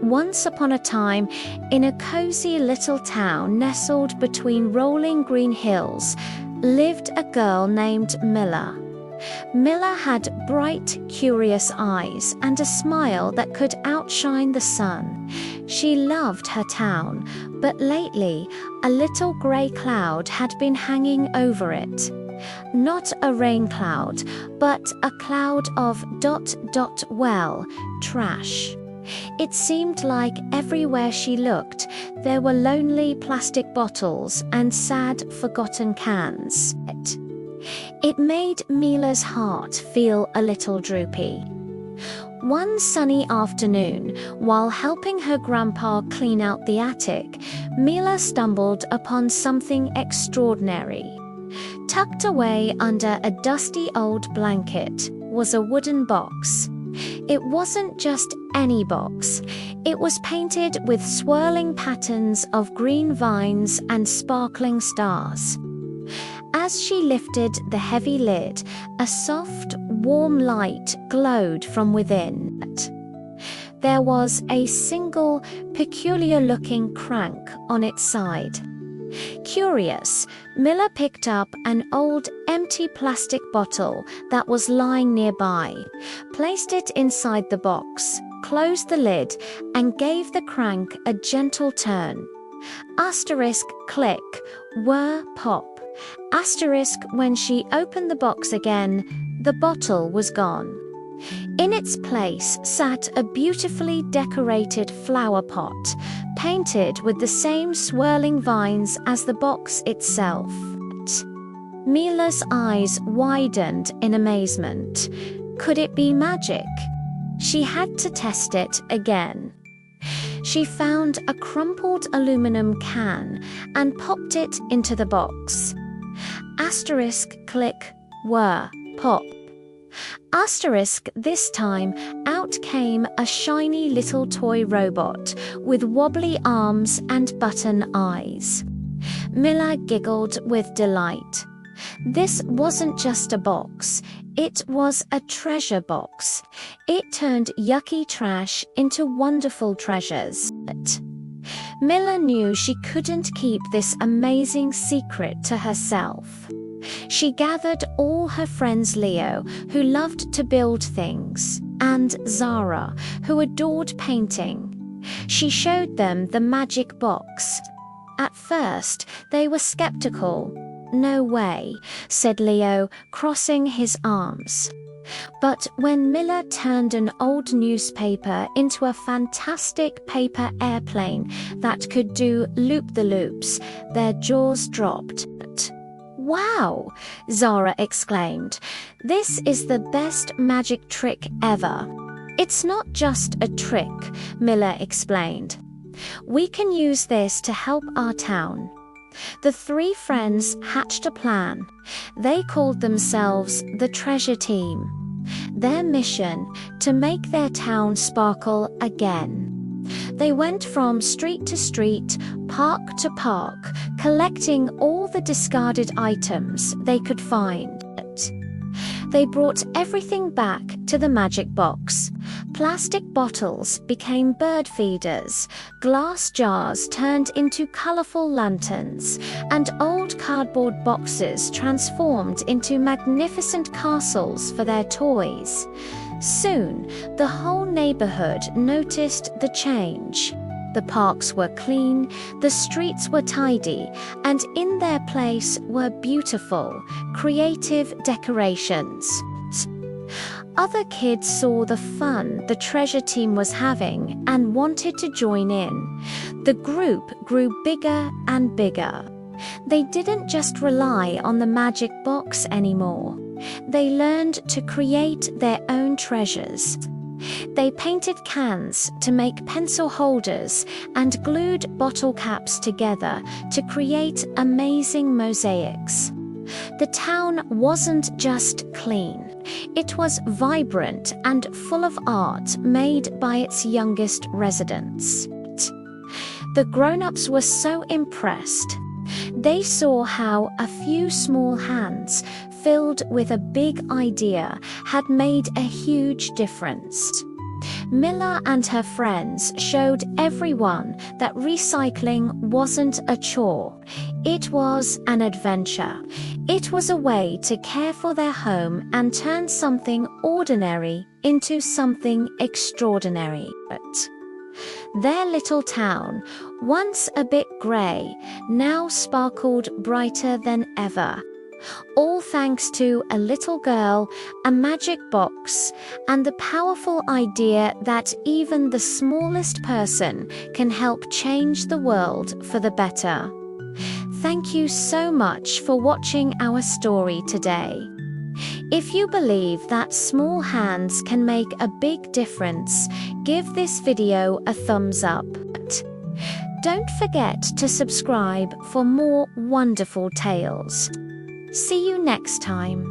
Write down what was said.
Once upon a time, in a cozy little town nestled between rolling green hills, lived a girl named Mila. Mila had bright, curious eyes and a smile that could outshine the sun. She loved her town, but lately, a little grey cloud had been hanging over it. Not a rain cloud, but a cloud of ... trash. It seemed like everywhere she looked, there were lonely plastic bottles and sad, forgotten cans. It made Mila's heart feel a little droopy. One sunny afternoon, while helping her grandpa clean out the attic, Mila stumbled upon something extraordinary. Tucked away under a dusty old blanket was a wooden box. It wasn't just any box. It was painted with swirling patterns of green vines and sparkling stars. As she lifted the heavy lid, a soft, warm light glowed from within. There was a single, peculiar-looking crank on its side. Curious, Mila picked up an old, empty plastic bottle that was lying nearby, placed it inside the box, closed the lid, and gave the crank a gentle turn. Asterisk click, whir pop. Asterisk when she opened the box again, the bottle was gone. In its place sat a beautifully decorated flower pot, painted with the same swirling vines as the box itself. Mila's eyes widened in amazement. Could it be magic? She had to test it again. She found a crumpled aluminum can and popped it into the box. Asterisk click, whir, pop. Asterisk this time, out came a shiny little toy robot with wobbly arms and button eyes. Mila giggled with delight. This wasn't just a box, it was a treasure box. It turned yucky trash into wonderful treasures. Mila knew she couldn't keep this amazing secret to herself. She gathered all her friends, Leo, who loved to build things, and Zara, who adored painting. She showed them the magic box. At first, they were skeptical. "No way," said Leo, crossing his arms. But when Mila turned an old newspaper into a fantastic paper airplane that could do loop-the-loops, their jaws dropped. "Wow!" Zara exclaimed. "This is the best magic trick ever." "It's not just a trick," Mila explained. "We can use this to help our town." The three friends hatched a plan. They called themselves the Treasure Team. Their mission, to make their town sparkle again. They went from street to street, park to park, collecting all the discarded items they could find. They brought everything back to the magic box. Plastic bottles became bird feeders, glass jars turned into colorful lanterns, and old cardboard boxes transformed into magnificent castles for their toys. Soon, the whole neighborhood noticed the change. The parks were clean, the streets were tidy, and in their place were beautiful, creative decorations. Other kids saw the fun the Treasure Team was having and wanted to join in. The group grew bigger and bigger. They didn't just rely on the magic box anymore. They learned to create their own treasures. They painted cans to make pencil holders and glued bottle caps together to create amazing mosaics. The town wasn't just clean. It was vibrant and full of art made by its youngest residents. The grown-ups were so impressed. They saw how a few small hands filled with a big idea had made a huge difference. Mila and her friends showed everyone that recycling wasn't a chore. It was an adventure. It was a way to care for their home and turn something ordinary into something extraordinary. But their little town, once a bit grey, now sparkled brighter than ever. All thanks to a little girl, a magic box, and the powerful idea that even the smallest person can help change the world for the better. Thank you so much for watching our story today. If you believe that small hands can make a big difference, give this video a thumbs up. Don't forget to subscribe for more wonderful tales. See you next time.